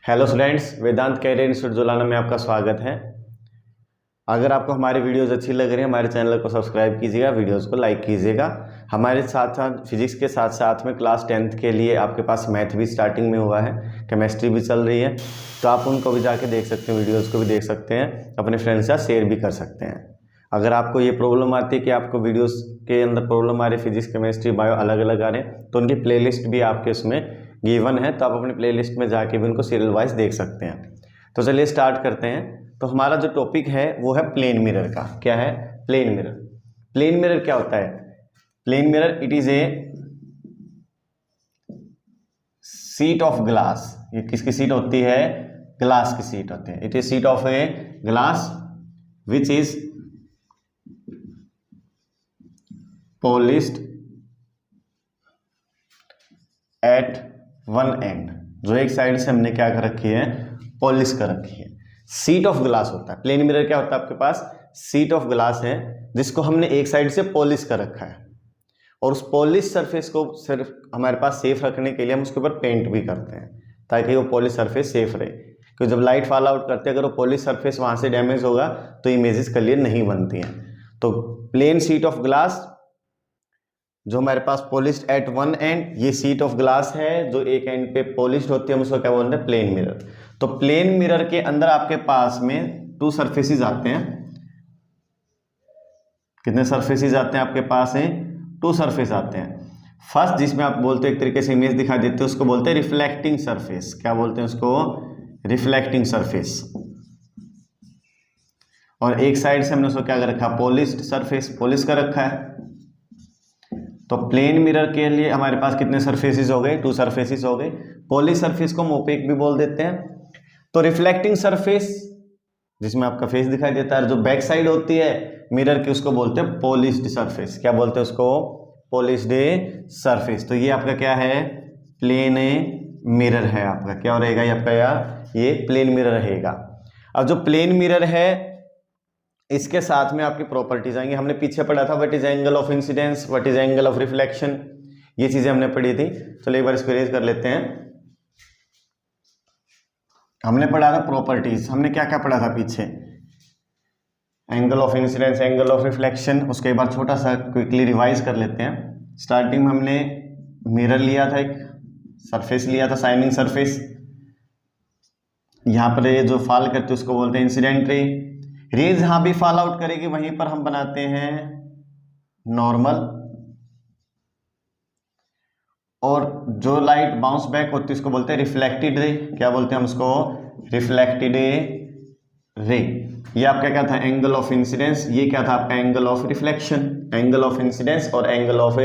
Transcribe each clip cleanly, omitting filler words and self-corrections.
Hello students, वेदांत career institute Julana में आपका स्वागत है। अगर आपको हमारी वीडियोस अच्छी लग रही है, हमारे चैनल को सब्सक्राइब कीजिएगा, वीडियोस को लाइक कीजिएगा। हमारे साथ साथ फिजिक्स के साथ साथ में क्लास 10th के लिए आपके पास मैथ भी स्टार्टिंग में हुआ है, केमिस्ट्री भी चल रही है, तो आप उनको भी जाके देख सकते हैं, वीडियोज़ को भी देख सकते हैं, अपने फ्रेंड्स के साथ शेयर भी कर सकते हैं। अगर आपको ये प्रॉब्लम आती है कि आपको वीडियोज़ के अंदर प्रॉब्लम आ रही है, फिजिक्स केमिस्ट्री बायो अलग अलग आ रहे हैं, तो उनकी प्लेलिस्ट भी आपके उसमें गिवन है, तो आप अपनी प्लेलिस्ट में जाके भी उनको सीरियल वाइज देख सकते हैं। तो चलिए स्टार्ट करते हैं। तो हमारा जो टॉपिक है वो है प्लेन मिरर का। क्या है? Plane mirror. प्लेन मिरर क्या होता है? Plane mirror it is a sheet of glass. ये किसकी सीट होती है? ग्लास की सीट होती है। It is sheet of a glass which is polished at one end. जो एक साइड से हमने क्या कर रखी है? पॉलिश कर रखी है। सीट ऑफ ग्लास होता है। प्लेन मिरर क्या होता है? आपके पास सीट ऑफ ग्लास है जिसको हमने एक साइड से पॉलिश कर रखा है, और उस पॉलिश सरफेस को सिर्फ हमारे पास सेफ रखने के लिए हम उसके ऊपर पेंट भी करते हैं ताकि वो पॉलिश सरफेस सेफ रहे। क्योंकि जब लाइट फॉल आउट करते हैं, अगर वो पॉलिश सरफेस वहां से डैमेज होगा तो इमेजेस क्लियर नहीं बनती हैं। तो प्लेन सीट ऑफ ग्लास जो हमारे पास पॉलिश्ड एट वन एंड, ये सीट ऑफ ग्लास है जो एक एंड पे पॉलिश्ड होती है, हम उसको क्या बोलते हैं? Plane mirror. तो प्लेन मिरर के अंदर आपके पास में टू सरफेसेस आते हैं। कितने सरफेसेस आते हैं आपके पास? हैं टू सरफेस आते हैं। फर्स्ट जिसमें आप बोलते हो, एक तरीके से इमेज दिखा देते हो, उसको बोलते हैं रिफ्लेक्टिंग सरफेस। क्या बोलते हैं उसको? Reflecting surface. और एक साइड से हमने उसको क्या कर रखा? पॉलिश्ड सरफेस, पॉलिश कर रखा है। तो प्लेन मिरर के लिए हमारे पास कितने सरफेसेस हो गए? टू सरफेसेस हो गए। पॉलिश सरफेस को हम ओपेक भी बोल देते हैं। तो रिफ्लेक्टिंग सरफेस जिसमें आपका फेस दिखाई देता है, जो बैक साइड होती है मिरर की, उसको बोलते हैं पॉलिश्ड सरफेस। क्या बोलते हैं उसको? Polished surface. तो ये आपका क्या है? प्लेन मिरर है आपका। क्या रहेगा ये आपका? ये प्लेन मिरर रहेगा। अब जो प्लेन मिरर है इसके साथ में आपकी प्रॉपर्टीज आएंगी। हमने पीछे पढ़ा था what is angle of incidence, what is angle of reflection, ये चीजें हमने पढ़ी थी। चलो एक बार इसको रेज कर लेते हैं। हमने पढ़ा था प्रॉपर्टीज। हमने क्या क्या पढ़ा था पीछे? Angle of incidence, angle of reflection. उसके एक बार छोटा सा क्विकली रिवाइज कर लेते हैं। स्टार्टिंग में हमने मिरर लिया था, एक सरफेस लिया था, शाइनिंग सरफेस। यहाँ पर ये जो फॉल करते हैं उसको बोलते हैं इंसिडेंट रे। रेज जहां भी फॉल आउट करेगी वहीं पर हम बनाते हैं नॉर्मल, और जो लाइट बाउंस बैक होती है उसको बोलते हैं रिफ्लेक्टेड रे। क्या बोलते हैं हम उसको? Reflected ray. ये आपका क्या था? Angle of incidence. ये क्या था आपका? Angle of reflection. Angle of incidence और एंगल ऑफ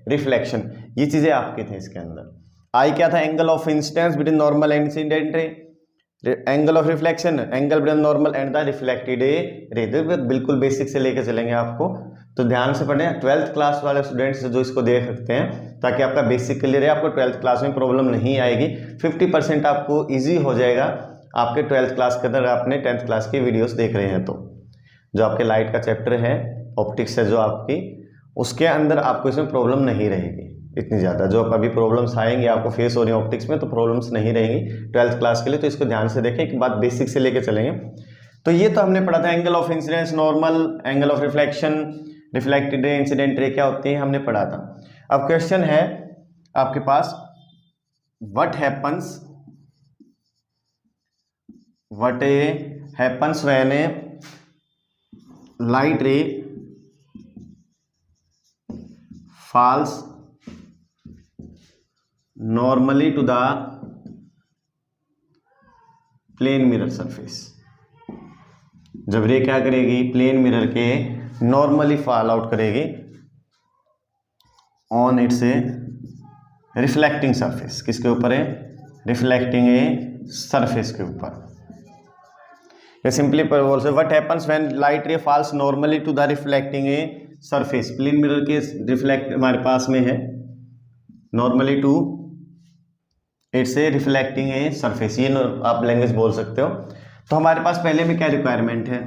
रिफ्लेक्शन, ये चीजें आपके थे इसके अंदर। आई क्या था? Angle of incidence between normal and incident ray. Angle of reflection, angle between normal and the reflected ray. बिल्कुल बेसिक से लेके चलेंगे आपको, तो ध्यान से पढ़ें। 12th क्लास वाले स्टूडेंट्स जो इसको देख सकते हैं, ताकि आपका बेसिक क्लियर है, आपको 12th क्लास में प्रॉब्लम नहीं आएगी। 50% आपको इजी हो जाएगा आपके 12th क्लास के अंदर आपने 10th क्लास की वीडियोस देख रहे हैं। तो जो आपके लाइट का चैप्टर है, ऑप्टिक्स है जो आपकी, उसके अंदर आपको इसमें प्रॉब्लम नहीं रहेगी इतनी ज़्यादा। जो अभी प्रॉब्लम्स आएंगे आपको फेस हो रही है ऑप्टिक्स में, तो प्रॉब्लम्स नहीं रहेंगी 12th क्लास के लिए। तो इसको ध्यान से देखें, एक बात बेसिक से लेके चलेंगे। तो ये तो हमने पढ़ा था angle of incidence, normal, angle of reflection, reflected ray, incident ray क्या होती है, हमने पढ़ा था। अब क्वेश्चन है आपके पास, what happens when a light ray falls normally to the plane mirror surface। जब रे क्या करेगी? प्लेन मिरर के नॉर्मली फॉल आउट करेगी on it's a reflecting surface. किसके ऊपर है? रिफ्लेक्टिंग ए सरफेस के ऊपर। या सिंपली बोल say what happens when light ray falls normally to the reflecting a surface. Plane mirror के रिफ्लेक्ट हमारे पास में है normally to its a reflecting a surface, ये आप लैंग्वेज बोल सकते हो। तो हमारे पास पहले में क्या रिक्वायरमेंट है?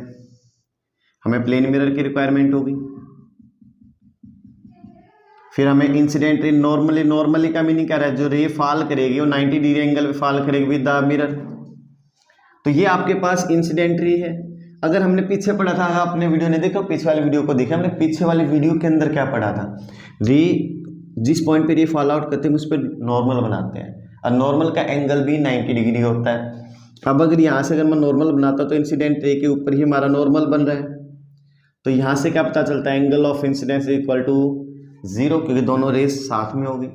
हमें प्लेन मिरर की रिक्वायरमेंट होगी। फिर हमें इंसिडेंट रे नॉर्मली का मीनिंग क्या रहा है, जो रे फॉल करेगी वो 90 डिग्री एंगल पे फॉल करेगी विद द मिरर। तो ये आपके पास इंसिडेंट रे है। अगर हमने पीछे पढ़ा था, आपने वीडियो नहीं देखा पीछे वाली वीडियो को देखा, हमने पीछे वाली वीडियो के अंदर क्या पढ़ा था, रे जिस पॉइंट पे रे फॉल आउट करते हैं उस पर नॉर्मल बनाते हैं, और नॉर्मल का एंगल भी 90 डिग्री होता है। अब अगर यहाँ से अगर मैं नॉर्मल बनाता तो इंसिडेंट रे के ऊपर ही हमारा नॉर्मल बन रहा है, तो यहाँ से क्या पता चलता है, angle of incidence equal to 0, क्योंकि दोनों रेस साथ में होगी।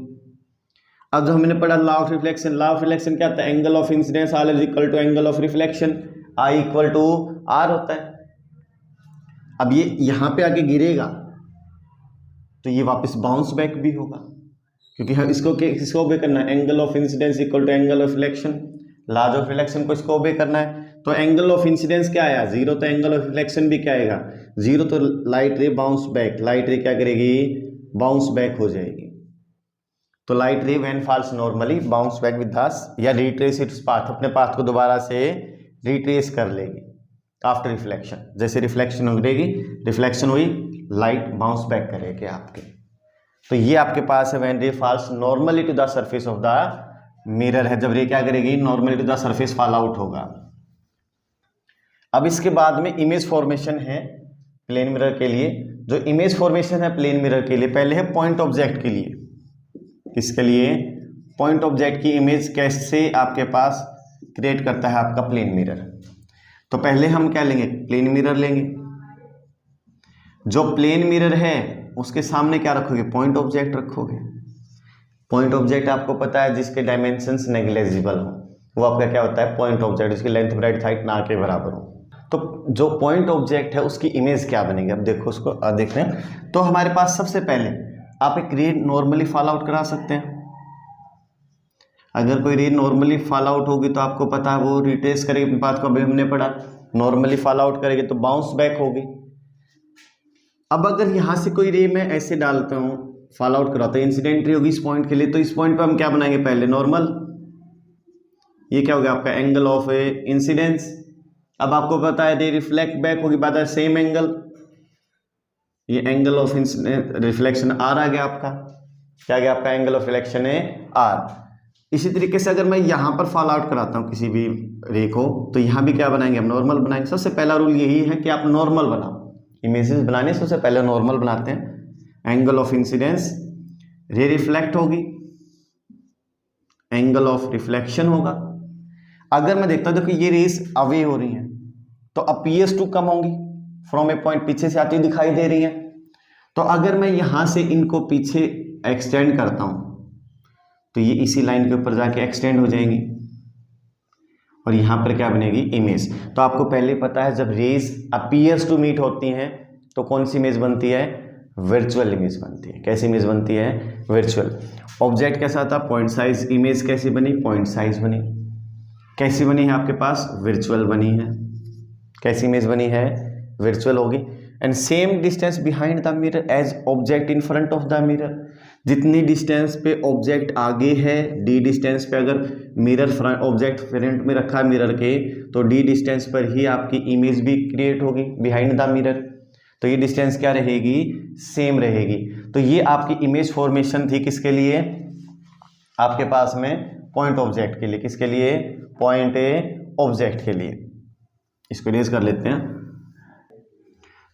अब जो हमने पढ़ा law of reflection, law of reflection क्या था, angle of incidence r is equal to angle of reflection, i equal to r होता है। अब ये यहाँ पे आके गिरेगा तो ये वापस बाउंस बैक भी होगा, क्योंकि हम इसको ओबे करना है, angle of incidence equal to angle of reflection, laws of reflection को इसको ओबे करना है। तो एंगल ऑफ इंसिडेंस क्या आया 0, तो एंगल ऑफ रिफ्लेक्शन भी क्या आएगा 0, तो लाइट रे बाउंस बैक, लाइट रे क्या करेगी, बाउंस बैक हो जाएगी। तो light ray when falls normally bounce back with the या रिट्रेस इट्स पाथ, अपने पाथ को दोबारा से रिट्रेस कर लेगी आफ्टर रिफ्लेक्शन। जैसे रिफ्लेक्शन होगी, रिफ्लेक्शन हुई, लाइट बाउंस बैक करेगी आपके। तो ये आपके पास है when ray falls normally to the surface of the mirror है, जब रे क्या करेगी normally to the surface fall out होगा। अब इसके बाद में इमेज फॉर्मेशन है प्लेन मिरर के लिए। जो इमेज फॉर्मेशन है प्लेन मिरर के लिए, पहले है पॉइंट ऑब्जेक्ट के लिए। किसके लिए, पॉइंट ऑब्जेक्ट की इमेज कैसे आपके पास क्रिएट करता है आपका प्लेन मिरर। तो पहले हम क्या लेंगे, प्लेन मिरर लेंगे। जो प्लेन मिरर है उसके सामने क्या रखोगे, पॉइंट ऑब्जेक्ट रखोगे। पॉइंट ऑब्जेक्ट आपको पता है जिसके डायमेंशंस नेग्लिजिबल हो, वो आपका क्या होता है, पॉइंट ऑब्जेक्ट, उसकी लेंथ ब्रेड्थ हाइट ना के बराबर हो। तो जो पॉइंट ऑब्जेक्ट है उसकी इमेज क्या बनेगी, अब देखो उसको देख रहे हैं। तो हमारे पास सबसे पहले आप एक रे नॉर्मली फॉल आउट करा सकते हैं। अगर कोई रे नॉर्मली फॉल आउट होगी तो आपको पता है वो रिट्रेस करेगी अपने पाथ को, अभी हमने पढ़ा नॉर्मली फॉल आउट करेगी तो बाउंस बैक होगी। अब अगर यहाँ से कोई रे मैं ऐसे डालता हूँ, फॉल आउट कराता है, इंसिडेंट रे होगी इस पॉइंट के लिए, तो इस पॉइंट पे हम क्या बनाएंगे, पहले नॉर्मल, ये क्या हो गया आपका एंगल ऑफ इंसिडेंस। अब आपको पता है रे रिफ्लेक्ट बैक होगी बाय द सेम एंगल, ये एंगल ऑफ रिफ्लेक्शन आर आ गया आपका, क्या आ गया आपका एंगल ऑफ रिफ्लेक्शन है आर। इसी तरीके से अगर मैं यहाँ पर फॉल आउट कराता हूँ किसी भी रे को, तो यहाँ भी क्या बनाएंगे, हम नॉर्मल बनाएंगे। सबसे पहला रूल यही है कि आप नॉर्मल बनाओ, इमेजेस बनाने से सबसे पहले नॉर्मल बनाते हैं। एंगल ऑफ इंसिडेंस, रे रिफ्लेक्ट होगी, एंगल ऑफ रिफ्लेक्शन होगा। अगर मैं देखता हूँ देखो ये रेस अवे हो रही हैं तो अपीयर्स टू कम होंगी फ्रॉम ए पॉइंट, पीछे से आती हुई दिखाई दे रही हैं। तो अगर मैं यहाँ से इनको पीछे एक्सटेंड करता हूँ तो ये इसी लाइन के ऊपर जाके एक्सटेंड हो जाएंगी और यहाँ पर क्या बनेगी, इमेज। तो आपको पहले पता है जब रेज अपीयर्स टू मीट होती हैं तो कौन सी इमेज बनती है, वर्चुअल इमेज बनती है। कैसी इमेज बनती है, वर्चुअल। ऑब्जेक्ट कैसा था, पॉइंट साइज, इमेज कैसी बनी, पॉइंट साइज बनी। कैसी बनी है आपके पास, वर्चुअल बनी है। कैसी इमेज बनी है, वर्चुअल होगी। And same distance behind the mirror as object in front of the mirror. जितनी डिस्टेंस पे ऑब्जेक्ट आगे है, डी डिस्टेंस पे अगर मिरर फ्रंट ऑब्जेक्ट फ्रंट में रखा है मिरर के, तो डी डिस्टेंस पर ही आपकी इमेज भी क्रिएट होगी बिहाइंड द मिरर। तो ये डिस्टेंस क्या रहेगी, सेम रहेगी। तो ये आपकी इमेज फॉर्मेशन थी किसके लिए, आपके पास में पॉइंट ऑब्जेक्ट के लिए। किसके लिए, पॉइंट ऑब्जेक्ट के लिए। इसको इरेज कर लेते हैं।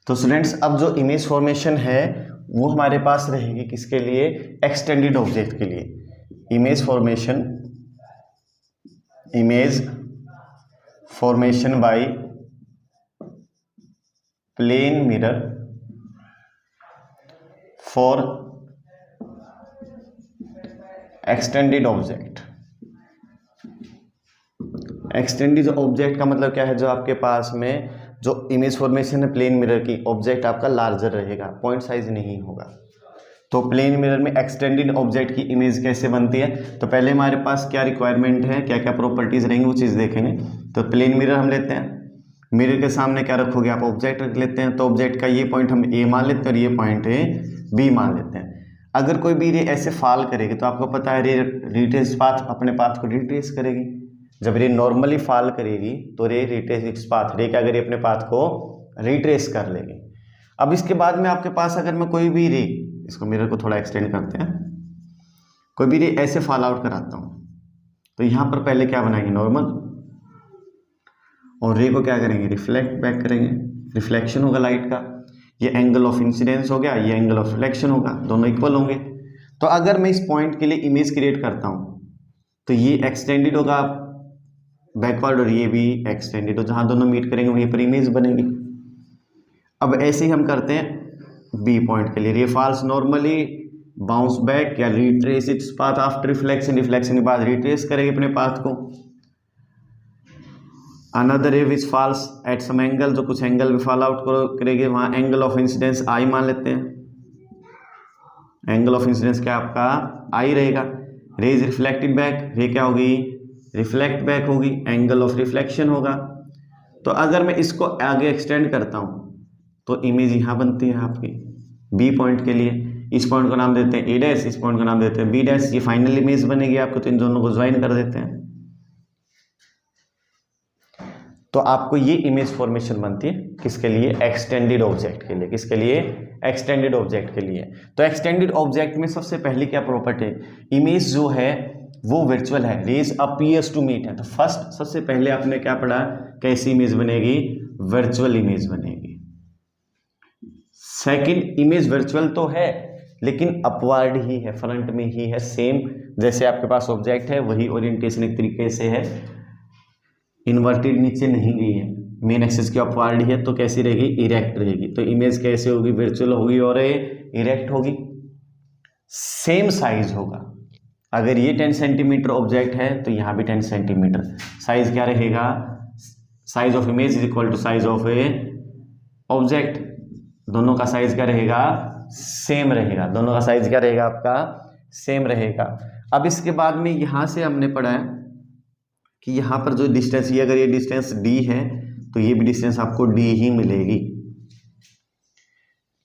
तो स्टूडेंट्स अब जो इमेज फॉर्मेशन है वो हमारे पास रहेगी किसके लिए, एक्सटेंडेड ऑब्जेक्ट के लिए। Image formation by plane mirror for extended object. Extended object का मतलब क्या है, जो आपके पास में जो इमेज फॉर्मेशन है प्लेन मिरर की, ऑब्जेक्ट आपका लार्जर रहेगा, पॉइंट साइज नहीं होगा। तो प्लेन मिरर में एक्सटेंडेड ऑब्जेक्ट की इमेज कैसे बनती है, तो पहले हमारे पास क्या रिक्वायरमेंट है, क्या क्या प्रॉपर्टीज रहेंगी वो चीज़ देखेंगे। तो प्लेन मिरर हम लेते हैं, मिरर के सामने क्या रखोगे आप, ऑब्जेक्ट रख लेते हैं। तो ऑब्जेक्ट का ये पॉइंट हम ए मान लेते हैं और ये पॉइंट बी मान लेते हैं। अगर कोई भी रे ऐसे फॉल करेगी तो आपको पता है रे रिट्रेस पाथ, अपने पाथ को रिट्रेस करेगी। जब रे नॉर्मली फॉल करेगी तो रे रिट्रेस इट्स पाथ, रे क्या करेगी, अपने पाथ को रिट्रेस कर लेगी। अब इसके बाद में आपके पास अगर मैं कोई भी रे इसको मिरर को थोड़ा एक्सटेंड करते हैं। कोई भी रे ऐसे फॉल आउट कराता हूँ तो यहाँ पर पहले क्या बनाएंगे, नॉर्मल, और रे को क्या करेंगे, रिफ्लेक्ट बैक करेंगे, रिफ्लेक्शन होगा लाइट का। ये एंगल ऑफ इंसिडेंस हो गया, ये एंगल ऑफ रिफ्लेक्शन होगा, दोनों इक्वल होंगे। तो अगर मैं इस पॉइंट के लिए इमेज क्रिएट करता हूँ तो ये एक्सटेंडेड होगा बैकवर्ड और ये भी एक्सटेंडेड, तो जहाँ दोनों मीट करेंगे वहीं पर इमेज बनेगी। अब ऐसे ही हम करते हैं बी पॉइंट के लिए, ray falls normally, bounce back या retrace its path after reflection, reflection के बाद रिट्रेस करेंगे अपने पाथ को। Another ray which falls at some angle, जो कुछ एंगल में फॉल आउट करेंगे, वहाँ एंगल ऑफ इंसिडेंस आई मान लेते हैं। एंगल ऑफ इंसिडेंस क्या आपका आई रहेगा। रे इज रिफ्लेक्टेड बैक, रे क्या होगी, रिफ्लेक्ट बैक होगी, एंगल ऑफ रिफ्लेक्शन होगा। तो अगर मैं इसको आगे एक्सटेंड करता हूँ तो इमेज यहाँ बनती है आपकी बी पॉइंट के लिए। इस पॉइंट को नाम देते हैं ए डैश, इस पॉइंट को नाम देते हैं बी डैश, ये फाइनल इमेज बनेगी आपको। तो इन दोनों को ज्वाइन कर देते हैं तो आपको ये इमेज फॉर्मेशन बनती है। किसके लिए, एक्सटेंडेड ऑब्जेक्ट के लिए। किसके लिए, एक्सटेंडेड ऑब्जेक्ट के लिए। तो एक्सटेंडेड ऑब्जेक्ट में सबसे पहली क्या प्रॉपर्टी है, इमेज जो है वो वर्चुअल है, रेज अपीयर्स टू मीट है। तो फर्स्ट सबसे पहले आपने क्या पढ़ा, कैसी इमेज बनेगी, वर्चुअल इमेज बनेगी। सेकंड, इमेज वर्चुअल तो है लेकिन अपवर्ड ही है, फ्रंट में ही है, सेम जैसे आपके पास ऑब्जेक्ट है वही ओरिएंटेशन एक तरीके से है, इन्वर्टेड नीचे नहीं गई है, मेन एक्सिस की अपवर्ड ही है। तो कैसी रहेगी, इरेक्ट रहेगी। तो इमेज कैसे होगी, वर्चुअल होगी और इरेक्ट होगी। सेम साइज होगा, अगर ये 10 सेंटीमीटर ऑब्जेक्ट है तो यहाँ भी 10 सेंटीमीटर। साइज क्या रहेगा, size of image is equal to size of a object. दोनों का साइज क्या रहेगा, सेम रहेगा। दोनों का साइज क्या रहेगा आपका, सेम रहेगा। अब इसके बाद में यहाँ से हमने पढ़ा है कि यहाँ पर जो डिस्टेंस, ये अगर ये डिस्टेंस डी है तो ये भी डिस्टेंस आपको डी ही मिलेगी।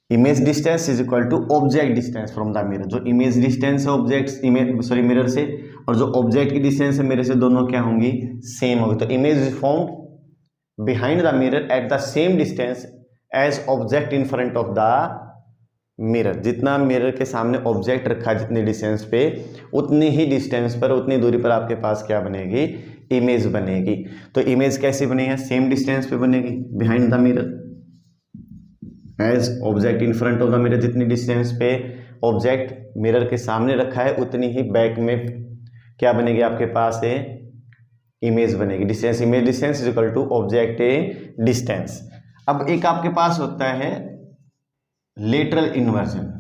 Image distance is equal to object distance from the mirror. जो इमेज डिस्टेंस है ऑब्जेक्ट मिरर से, और जो ऑब्जेक्ट की डिस्टेंस है मिरर से, दोनों क्या होंगी, सेम होगी। तो image is found behind the mirror at the same distance as object in front of the mirror. जितना मिरर के सामने ऑब्जेक्ट रखा जितनी डिस्टेंस पे, उतनी ही डिस्टेंस पर, उतनी दूरी पर आपके पास क्या बनेगी, इमेज बनेगी। तो इमेज कैसे बनेगी, सेम डिस्टेंस पे बनेगी behind the mirror as object in front of the mirror. जितनी डिस्टेंस पे ऑब्जेक्ट मिरर के सामने रखा है उतनी ही बैक में क्या बनेगी आपके पास है, इमेज बनेगी। Distance, image distance is equal to object a distance. अब एक आपके पास होता है लेटरल इन्वर्जन।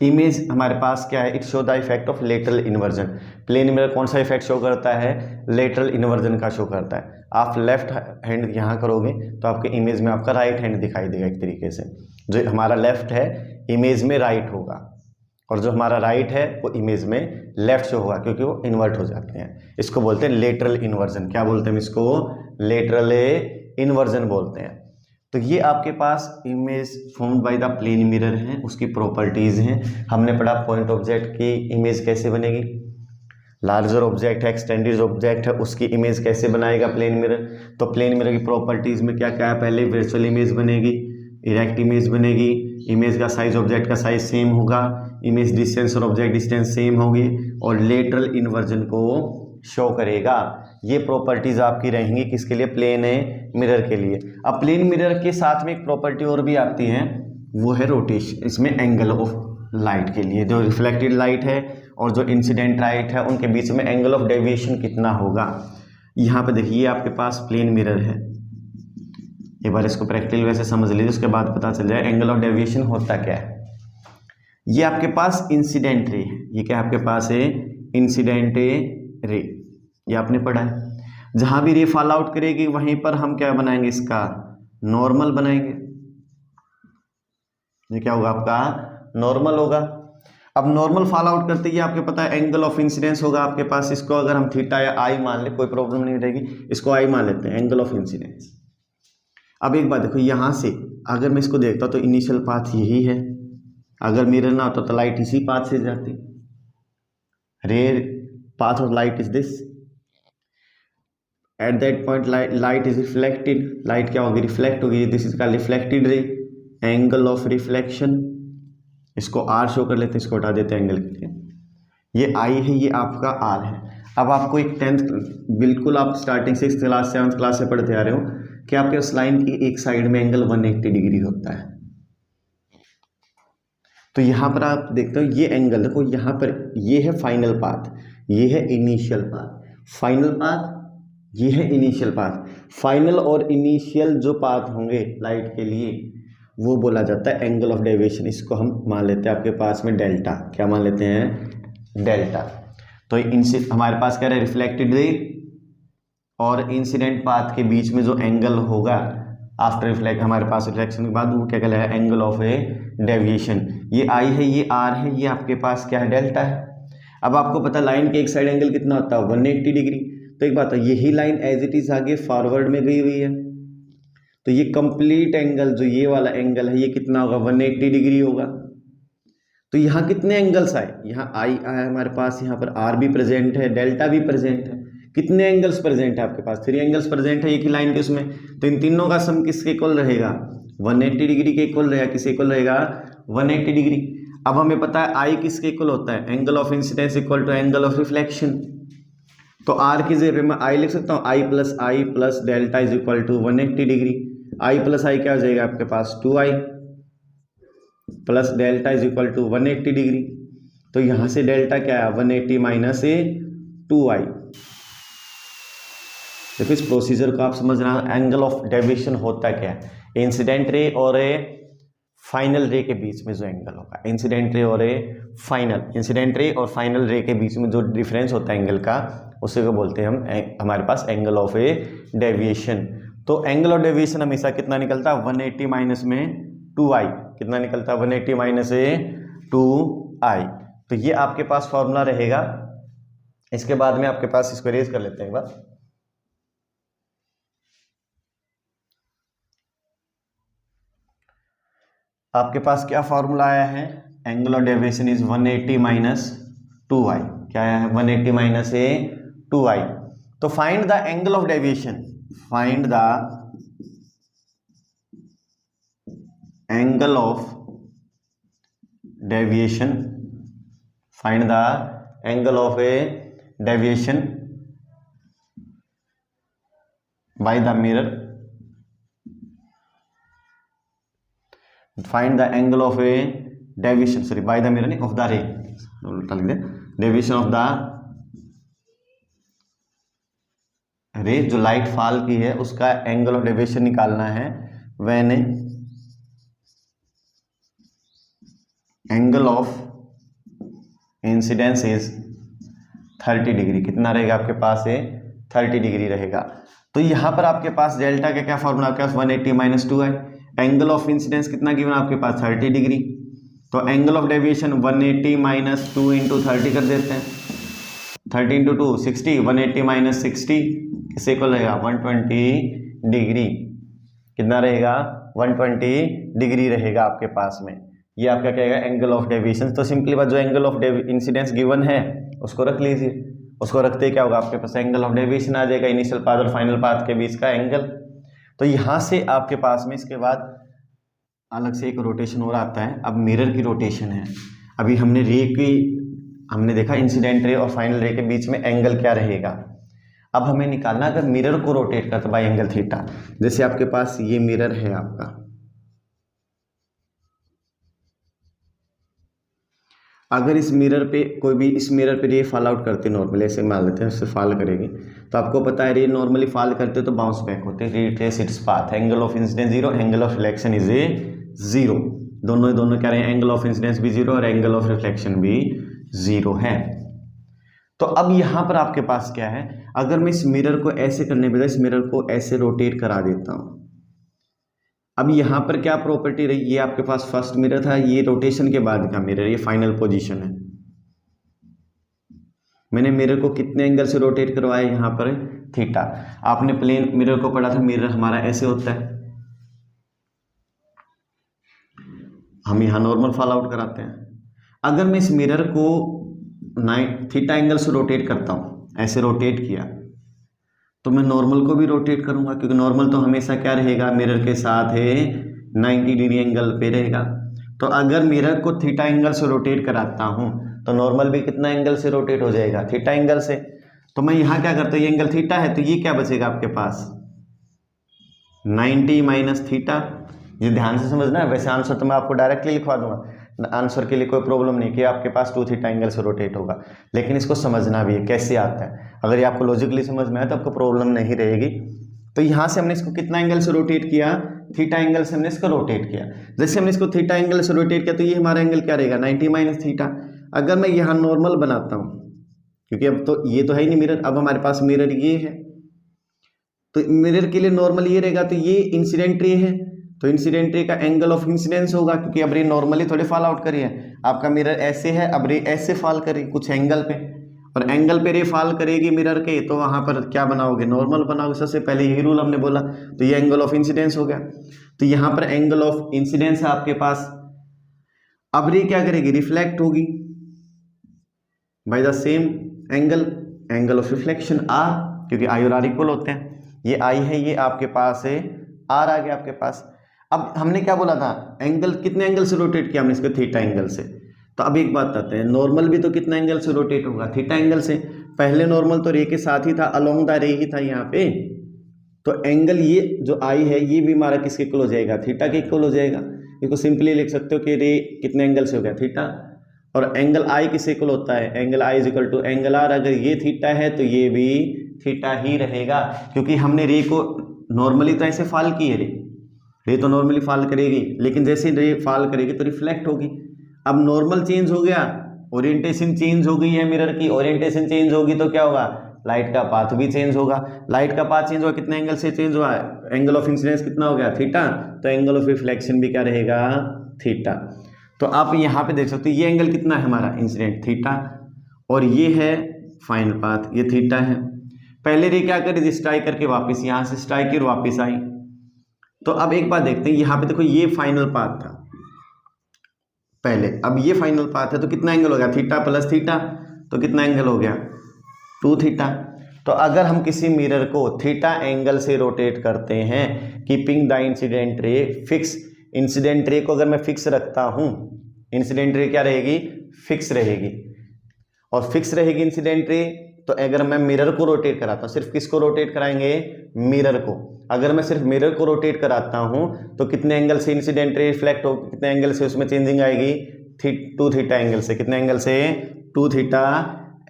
इमेज हमारे पास क्या है, it show the effect of lateral inversion. Plane mirror कौन सा इफेक्ट शो करता है, लेटरल इन्वर्जन का शो करता है। आप लेफ्ट हैंड यहाँ करोगे तो आपके इमेज में आपका राइट हैंड दिखाई देगा एक तरीके से। जो हमारा लेफ्ट है इमेज में राइट होगा, और जो हमारा राइट है वो इमेज में लेफ्ट शो होगा, क्योंकि वो इन्वर्ट हो जाते हैं। इसको बोलते हैं लेटरल इन्वर्जन। क्या बोलते हैं इसको, लेटरल इन्वर्जन बोलते हैं। तो ये आपके पास image formed by the plane mirror है, उसकी प्रॉपर्टीज हैं। हमने पढ़ा पॉइंट ऑब्जेक्ट की इमेज कैसे बनेगी, लार्जर ऑब्जेक्ट है, एक्सटेंडेड ऑब्जेक्ट है, उसकी इमेज कैसे बनाएगा प्लेन मिरर। तो प्लेन मिरर की प्रॉपर्टीज में क्या क्या है, पहले वर्चुअल इमेज बनेगी, इरेक्ट इमेज बनेगी, इमेज का साइज ऑब्जेक्ट का साइज सेम होगा, इमेज डिस्टेंस और ऑब्जेक्ट डिस्टेंस सेम होगी, और लेटरल इन्वर्जन को शो करेगा। ये प्रॉपर्टीज आपकी रहेंगी किसके लिए, प्लेन मिरर के लिए। अब प्लेन मिरर के साथ में एक प्रॉपर्टी और भी आती है, वो है रोटेशन। इसमें एंगल ऑफ लाइट के लिए, जो रिफ्लेक्टेड लाइट है और जो इंसिडेंट लाइट है उनके बीच में एंगल ऑफ डेविएशन कितना होगा। यहाँ पे देखिए आपके पास प्लेन मिरर है, एक बार इसको प्रैक्टिकल वैसे समझ लीजिए, उसके बाद पता चल जाए एंगल ऑफ डेविएशन होता क्या है। ये आपके पास इंसिडेंट रे है, ये क्या आपके पास है, इंसिडेंट रे, ये आपने पढ़ा है। जहां भी रे फॉल आउट करेगी वहीं पर हम क्या बनाएंगे, इसका नॉर्मल बनाएंगे। ये क्या होगा आपका, नॉर्मल होगा। अब नॉर्मल फॉल आउट करते ही आपको पता है एंगल ऑफ इंसिडेंस होगा आपके पास। इसको अगर हम थीटा या आई मान ले कोई प्रॉब्लम नहीं रहेगी, इसको आई मान लेते हैं, एंगल ऑफ इंसिडेंस। अब एक बात देखो, यहां से अगर मैं इसको देखता तो इनिशियल पाथ यही है, अगर मिरर ना होता तो लाइट इसी पाथ से जाती। रे path of light is this, at that point light is reflected, light क्या होगी, रिफ्लेक्ट होगी, this is called reflected ray, angle of reflection, इसको आर शो कर लेते हैं, इसको हटा देते हैं एंगल के लिए, ये आई है, ये आपका आर है। अब आपको एक 10th बिल्कुल आप starting 6th class 7th class से पढ़ते आ रहे हो कि आपके उस लाइन की एक साइड में एंगल 180 डिग्री होता है। तो यहाँ पर आप देखते हो ये एंगल देखो, यहाँ पर ये है फाइनल पाथ, ये है इनिशियल पाथ, फाइनल पाथ, ये है इनिशियल पाथ। फाइनल और इनिशियल जो पाथ होंगे लाइट के लिए वो बोला जाता है एंगल ऑफ डेविएशन। इसको हम मान लेते हैं आपके पास में डेल्टा, क्या मान लेते हैं, डेल्टा। तो इनसे हमारे पास क्या है, रिफ्लेक्टेड रे और इंसिडेंट पाथ के बीच में जो एंगल होगा आफ्टर रिफ्लेक्ट, हमारे पास रिफ्लेक्शन के बाद वो क्या कहलाएगा, एंगल ऑफ ए डेविएशन। ये आई है, ये आर है, ये आपके पास क्या है, डेल्टा है। अब आपको पता लाइन के एक साइड एंगल कितना होता है, 180 डिग्री। तो एक बात है, यही लाइन एज इट इज आगे फॉरवर्ड में गई हुई है, तो ये कंप्लीट एंगल जो ये वाला एंगल है ये कितना होगा, 180 डिग्री होगा। तो यहाँ कितने एंगल्स आए, यहाँ आई आया हमारे पास, यहाँ पर आर भी प्रेजेंट है, डेल्टा भी प्रेजेंट है। कितने एंगल्स प्रेजेंट है आपके पास, 3 एंगल्स प्रेजेंट है एक ही लाइन के उसमें। तो इन तीनों का सम किसके इक्वल रहेगा, 180 डिग्री के इक्वल रहेगा। किसके इक्वल रहेगा, 180 डिग्री। अब हमें पता है आई किसके इक्वल होता है, angle of incidence equal to angle of reflection. तो आर की जगह मैं आई लिख सकता हूँ, I plus delta is equal to 180 degree. I plus I क्या हो जाएगा आपके पास, 2i plus delta is equal to 180 degree. तो यहाँ से डेल्टा क्या है, 180 माइनस 2i। देखो इस प्रोसीजर को आप समझ रहे हैं, एंगल ऑफ डेविएशन होता क्या है, इंसिडेंट रे और ए फाइनल रे के बीच में जो एंगल होगा, इंसिडेंट रे और इंसिडेंट रे और फाइनल रे के बीच में जो डिफरेंस होता है एंगल का, उसे को बोलते हैं हम हमारे पास एंगल ऑफ ए डेविएशन। तो एंगल ऑफ डेविएशन हमेशा कितना निकलता है, 180 माइनस में 2i, कितना निकलता है, 180 माइनस 2i। तो ये आपके पास फॉर्मूला रहेगा। इसके बाद में आपके पास इसको रेज कर लेते हैं एक बार। आपके पास क्या फॉर्मूला आया है, angle of deviation is 180 minus 2i। क्या आया है, 180 माइनस 2i। तो find the angle of deviation, find the angle of deviation, find the angle of A deviation by the mirror, find the angle of A deviation, sorry by the mirror नहीं, of the रे, उल्टा लिख दे, deviation of the रे, जो light fall की है उसका angle of deviation निकालना है। When angle of incidence is 30 degree, कितना रहेगा आपके पास, 30 डिग्री रहेगा। तो यहाँ पर आपके पास डेल्टा का क्या फॉर्मूला, आपके पास 180 माइनस 2 है। एंगल ऑफ इंसिडेंस कितना गिवन आपके पास, 30 डिग्री। तो angle of deviation 180 minus 2 into 30 कर देते हैं, 30 इंटू 2 60, 180 माइनस 60 किससे इक्वल रहेगा, 120 डिग्री। कितना रहेगा, 120 डिग्री रहेगा आपके पास में। ये आपका क्या है, एंगल ऑफ डेविएशन। तो सिंपली बात, जो एंगल ऑफ इंसिडेंस गिवन है उसको रख लीजिए, उसको रखते क्या होगा, आपके पास एंगल ऑफ डेविएशन आ जाएगा, इनिशियल पाथ और फाइनल पाथ के बीच का एंगल। तो यहाँ से आपके पास में इसके बाद अलग से एक रोटेशन और आता है। अब मिरर की रोटेशन है। अभी हमने रे की हमने देखा इंसिडेंट रे और फाइनल रे के बीच में एंगल क्या रहेगा। अब हमें निकालना, अगर मिरर को रोटेट करते बाय एंगल थीटा, जैसे आपके पास ये मिरर है आपका, अगर इस मिरर पे कोई भी इस मिरर पे रे फॉल आउट करते नॉर्मली, ऐसे मान लेते हैं उससे फॉल करेगी, तो आपको पता है रे नॉर्मली फॉल करते तो बाउंस बैक होते हैं, retrace its path, angle of incidence 0, angle of reflection is 0। दोनों क्या रहे, एंगल ऑफ इंसिडेंस भी 0 और एंगल ऑफ रिफ्लेक्शन भी 0 है। तो अब यहाँ पर आपके पास क्या है, अगर मैं इस मिरर को ऐसे करने बजाय इस मिरर को ऐसे रोटेट करा देता हूँ, अब यहाँ पर क्या प्रॉपर्टी रही, ये आपके पास फर्स्ट मिरर था, ये रोटेशन के बाद का मिरर, ये फाइनल पोजीशन है। मैंने मिरर को कितने एंगल से रोटेट करवाया, यहाँ पर थीटा। आपने प्लेन मिरर को पढ़ा था, मिरर हमारा ऐसे होता है, हम यहाँ नॉर्मल फॉल आउट कराते हैं। अगर मैं इस मिरर को थीटा एंगल से रोटेट करता हूँ, ऐसे रोटेट किया, तो मैं नॉर्मल को भी रोटेट करूंगा, क्योंकि नॉर्मल तो हमेशा क्या रहेगा, मिरर के साथ है 90 डिग्री एंगल पे रहेगा। तो अगर मिरर को थीटा एंगल से रोटेट कराता हूं तो नॉर्मल भी कितना एंगल से रोटेट हो जाएगा, थीटा एंगल से। तो मैं यहाँ क्या करता हूँ, ये एंगल थीटा है तो ये क्या बचेगा आपके पास 90 माइनस थीटा। ये ध्यान से समझना है, वैसे आंसर तो मैं आपको डायरेक्टली लिखवा दूंगा, आंसर के लिए कोई प्रॉब्लम नहीं कि आपके पास 2 थीटा एंगल से रोटेट होगा, लेकिन इसको समझना भी है कैसे आता है। अगर ये आपको लॉजिकली समझ में आए तो आपको प्रॉब्लम नहीं रहेगी। तो यहाँ से हमने इसको कितना एंगल से रोटेट किया, थीटा एंगल से हमने इसको रोटेट किया। जैसे हमने इसको थीटा एंगल से रोटेट किया तो ये हमारा एंगल क्या रहेगा 90 माइनस थीटा। अगर मैं यहाँ नॉर्मल बनाता हूँ, क्योंकि अब तो ये तो है ही नहीं मिरर, अब हमारे पास मिरर ये है, तो मिरर के लिए नॉर्मल ये रहेगा, तो ये इंसिडेंट रे है, तो इंसिडेंट रे का एंगल ऑफ इंसिडेंस होगा, क्योंकि अब रे नॉर्मली थोड़े फॉल आउट करी है, आपका मिरर ऐसे है, अब रे ऐसे फॉल करी कुछ एंगल पे, और एंगल पे रे फॉल करेगी मिरर के, तो वहां पर क्या बनाओगे, नॉर्मल बनाओगे। सबसे पहले यही रूल हमने बोला, तो ये एंगल ऑफ इंसिडेंस हो गया। तो यहाँ पर एंगल ऑफ इंसिडेंस है आपके पास। अब रे क्या करेगी, रिफ्लेक्ट होगी by the same angle, angle of reflection r, क्योंकि आई और आर इक्वल होते हैं। ये आई है, ये आपके पास है, आर आ गया आपके पास। अब हमने क्या बोला था, एंगल कितने एंगल से रोटेट किया हमने इसको, थीटा एंगल से। तो अब एक बात बताते हैं, नॉर्मल भी तो कितना एंगल से रोटेट होगा, थीटा एंगल से। पहले नॉर्मल तो रे के साथ ही था, अलोंग द रे ही था यहाँ पे, तो एंगल ये जो आई है ये भी हमारा किसके इक्वल हो जाएगा, थीटा के इक्वल हो जाएगा। इसको सिंपली लिख सकते हो कि रे कितने एंगल से हो गया, थीटा, और एंगल आई किससे इक्वल होता है, angle i is equal to angle r. अगर ये थीटा है तो ये भी थीटा ही रहेगा, क्योंकि हमने रे को नॉर्मली तो ऐसे फॉल की है, रे तो नॉर्मली फॉल करेगी, लेकिन जैसे रे फॉल करेगी तो रिफ्लेक्ट होगी। अब नॉर्मल चेंज हो गया, ओरिएंटेशन चेंज हो गई है मिरर की, ओरिएंटेशन चेंज होगी तो क्या होगा, लाइट का पाथ भी चेंज होगा। लाइट का पाथ चेंज हुआ, कितने एंगल से चेंज हुआ, एंगल ऑफ इंसिडेंस कितना हो गया, थीटा, तो एंगल ऑफ रिफ्लेक्शन भी क्या रहेगा, थीटा। तो आप यहाँ पे देख सकते हो ये एंगल कितना है हमारा, इंसिडेंट, थीटा, और ये है फाइनल पाथ, ये थीटा है। पहले रे क्या करी, स्ट्राइक करके वापस यहाँ से स्ट्राइक की और वापस आई। तो अब एक बात देखते हैं, यहाँ पे देखो ये फाइनल पाथ था पहले, अब ये फाइनल पाथ है, तो कितना एंगल हो गया, थीटा प्लस थीटा, तो कितना एंगल हो गया, 2 थीटा। तो अगर हम किसी मिरर को थीटा एंगल से रोटेट करते हैं, keeping the incident ray fix, incident ray को अगर मैं फिक्स रखता हूं, इंसिडेंट रे क्या रहेगी, फिक्स रहेगी, और फिक्स रहेगी इंसिडेंट रे। तो अगर मैं मिरर को रोटेट कराता हूं, सिर्फ किसको रोटेट कराएंगे, मिरर को। अगर मैं सिर्फ मिरर को रोटेट कराता हूं तो कितने एंगल से इंसिडेंट रे रिफ्लेक्ट हो, कितने एंगल से उसमें चेंजिंग आएगी, 2 थीटा एंगल से। कितने एंगल से, 2 थीटा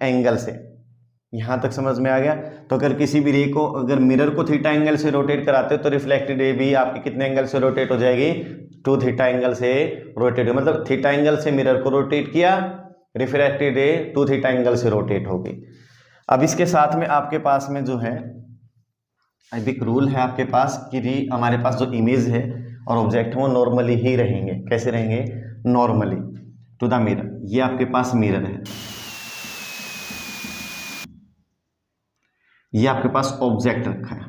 एंगल से। यहां तक समझ में आ गया। तो अगर किसी भी रे को, अगर मिरर को थीटा एंगल से रोटेट कराते हो तो रिफ्लेक्टेड रे भी आपकी कितने एंगल से रोटेट हो जाएगी, 2 थीटा एंगल से रोटेट हो, मतलब थीटा एंगल से मिरर को रोटेट किया, रिफ्लेक्टेड रे 2 थीटा एंगल से रोटेट होगी। अब इसके साथ में आपके पास में जो है अब एक रूल है आपके पास कि हमारे पास जो इमेज है और ऑब्जेक्ट है वो नॉर्मली ही रहेंगे। कैसे रहेंगे, नॉर्मली टू द मिरर। ये आपके पास मिरर है, ये आपके पास ऑब्जेक्ट रखा है,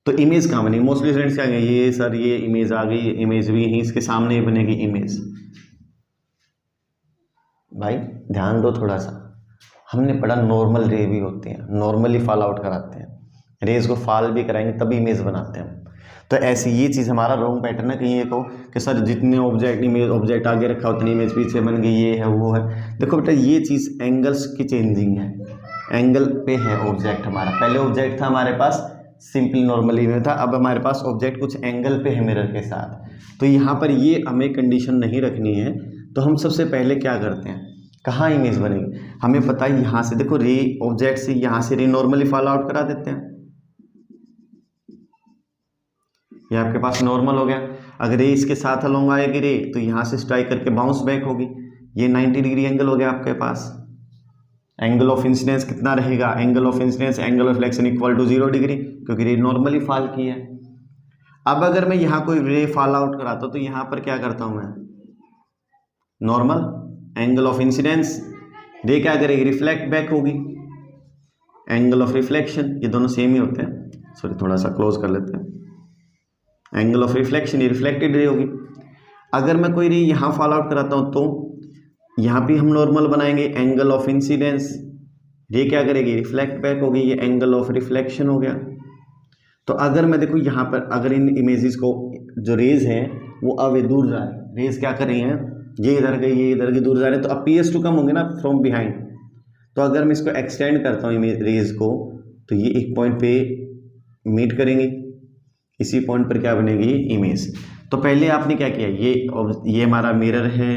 तो इमेज कहाँ बनेगी, मोस्टली स्टूडेंट्स क्या कहेंगे, ये सर ये इमेज आ गई, इमेज भी यहीं इसके सामने ही बनेगी इमेज। भाई ध्यान दो थोड़ा सा, हमने पढ़ा नॉर्मल रे भी होते हैं, नॉर्मली फॉल आउट कराते हैं, रेज को फॉल भी कराएंगे तभी इमेज बनाते हैं। तो ऐसी ये चीज़ हमारा रॉन्ग पैटर्न है। कहीं ये कहो कि सर जितने ऑब्जेक्ट इमेज ऑब्जेक्ट आगे रखा उतनी इमेज पीछे बन गई, ये है वो है। देखो बेटा ये चीज़ एंगल्स की चेंजिंग है, एंगल पे है ऑब्जेक्ट हमारा। पहले ऑब्जेक्ट था हमारे पास सिंपली नॉर्मली में था, अब हमारे पास ऑब्जेक्ट कुछ एंगल पे है मिरर के साथ। तो यहाँ पर ये हमें कंडीशन नहीं रखनी है। तो हम सबसे पहले क्या करते हैं, कहाँ इमेज बनेगी, हमें पता है यहाँ से। देखो रे ऑब्जेक्ट से यहाँ से रे नॉर्मली फॉल आउट करा देते हैं, ये आपके पास नॉर्मल हो गया। अगर रे इसके साथ अलोंग आएगी रे तो यहाँ से स्ट्राइक करके बाउंस बैक होगी, ये 90 डिग्री एंगल हो गया आपके पास। एंगल ऑफ इंसिडेंस कितना रहेगा, angle of incidence angle of reflection equal to 0 degree, क्योंकि रे नॉर्मली फॉल की है। अब अगर मैं यहाँ कोई रे फॉल आउट कराता हूँ तो यहाँ पर क्या करता हूँ मैं, नॉर्मल एंगल ऑफ इंसिडेंस, रे क्या करेगी, रिफ्लेक्ट बैक होगी, एंगल ऑफ रिफ्लेक्शन, ये दोनों सेम ही होते हैं। सॉरी थोड़ा सा क्लोज कर लेते हैं। एंगल ऑफ रिफ्लेक्शन ये रिफ्लेक्टेड रे होगी। अगर मैं कोई रे यहाँ फॉल आउट कराता हूँ तो यहाँ भी हम नॉर्मल बनाएंगे, एंगल ऑफ इंसिडेंस रे क्या करेगी, रिफ्लेक्ट बैक होगी, ये एंगल ऑफ रिफ्लेक्शन हो गया। तो अगर मैं देखो यहाँ पर अगर इन इमेजेस को जो रेज हैं वो अब दूर जा रहे हैं, रेज क्या कर रही हैं, ये इधर गई ये इधर गई, दूर जा रहे हैं, तो अपीयर्स टू कम होंगे ना फ्रॉम बिहाइंड। तो अगर मैं इसको एक्सटेंड करता हूँ रेज को, तो ये एक पॉइंट पे मीट करेंगे, इसी पॉइंट पर क्या बनेगी, इमेज। तो पहले आपने क्या किया, ये हमारा मिरर है,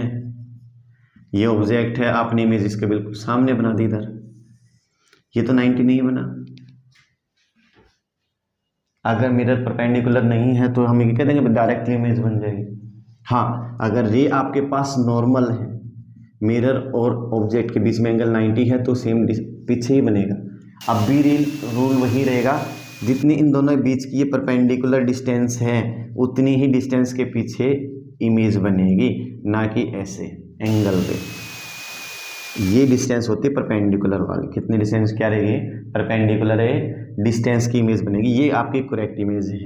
ये ऑब्जेक्ट है, आपने इमेज इसके बिल्कुल सामने बना दी इधर, ये तो 90 नहीं बना। अगर मिरर परपेंडिकुलर नहीं है तो हम ये कह देंगे डायरेक्टली इमेज बन जाएगी। हाँ, अगर रे आपके पास नॉर्मल है, मिरर और ऑब्जेक्ट के बीच में एंगल 90 है तो सेम पीछे ही बनेगा। अब भी रूल वही रहेगा, जितनी इन दोनों के बीच की ये परपेंडिकुलर डिस्टेंस है उतनी ही डिस्टेंस के पीछे इमेज बनेगी, ना कि ऐसे एंगल पे। ये डिस्टेंस होती है परपेंडिकुलर वाली, कितनी डिस्टेंस क्या रहेगी, परपेंडिकुलर है डिस्टेंस की इमेज बनेगी। ये आपकी करेक्ट इमेज है,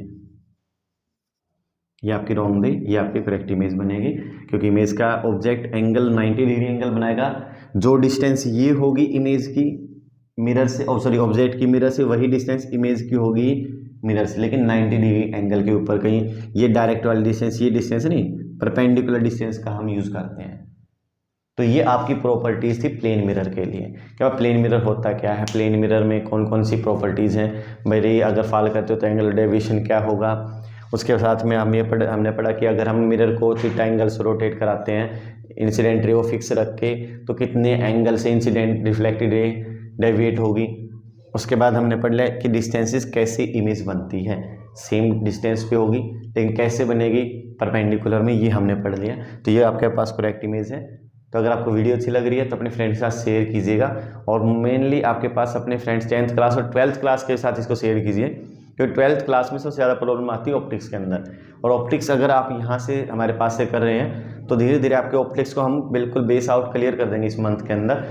ये आपकी रॉन्ग थी, ये आपकी करेक्ट इमेज बनेगी, क्योंकि इमेज का ऑब्जेक्ट एंगल 90 डिग्री एंगल बनाएगा। जो डिस्टेंस ये होगी इमेज की मिरर से, ऑब्जेक्ट की मिरर से, वही डिस्टेंस इमेज की होगी मिरर से, लेकिन 90 डिग्री एंगल के ऊपर कहीं। ये डायरेक्ट वाली डिस्टेंस, ये डिस्टेंस नहीं, परपेंडिकुलर डिस्टेंस का हम यूज़ करते हैं। तो ये आपकी प्रॉपर्टीज़ थी प्लेन मिरर के लिए। क्या प्लेन मिरर होता क्या है, प्लेन मिरर में कौन कौन सी प्रॉपर्टीज़ हैं, मेरी अगर फॉलो करते हो तो एंगल डेविएशन क्या होगा। उसके साथ में हमने पढ़ा कि अगर हम मिरर को थीटा एंगल से रोटेट कराते हैं, इंसिडेंट रे को फिक्स रख के, तो कितने एंगल से इंसिडेंट रिफ्लेक्टेड रे डेविएट होगी। उसके बाद हमने पढ़ लिया कि डिस्टेंसेस कैसे इमेज बनती है, सेम डिस्टेंस पे होगी लेकिन कैसे बनेगी, परपेंडिकुलर में, ये हमने पढ़ लिया। तो ये आपके पास करेक्ट इमेज है। तो अगर आपको वीडियो अच्छी लग रही है तो अपने फ्रेंड्स के साथ शेयर कीजिएगा, और मेनली आपके पास अपने फ्रेंड्स 10th क्लास और 12th क्लास के साथ इसको शेयर कीजिए, क्योंकि 12th क्लास में सबसे ज़्यादा प्रॉब्लम आती है ऑप्टिक्स के अंदर। और ऑप्टिक्स अगर आप यहाँ से हमारे पास से कर रहे हैं तो धीरे धीरे आपके ऑप्टिक्स को हम बिल्कुल बेस आउट क्लियर कर देंगे इस मंथ के अंदर।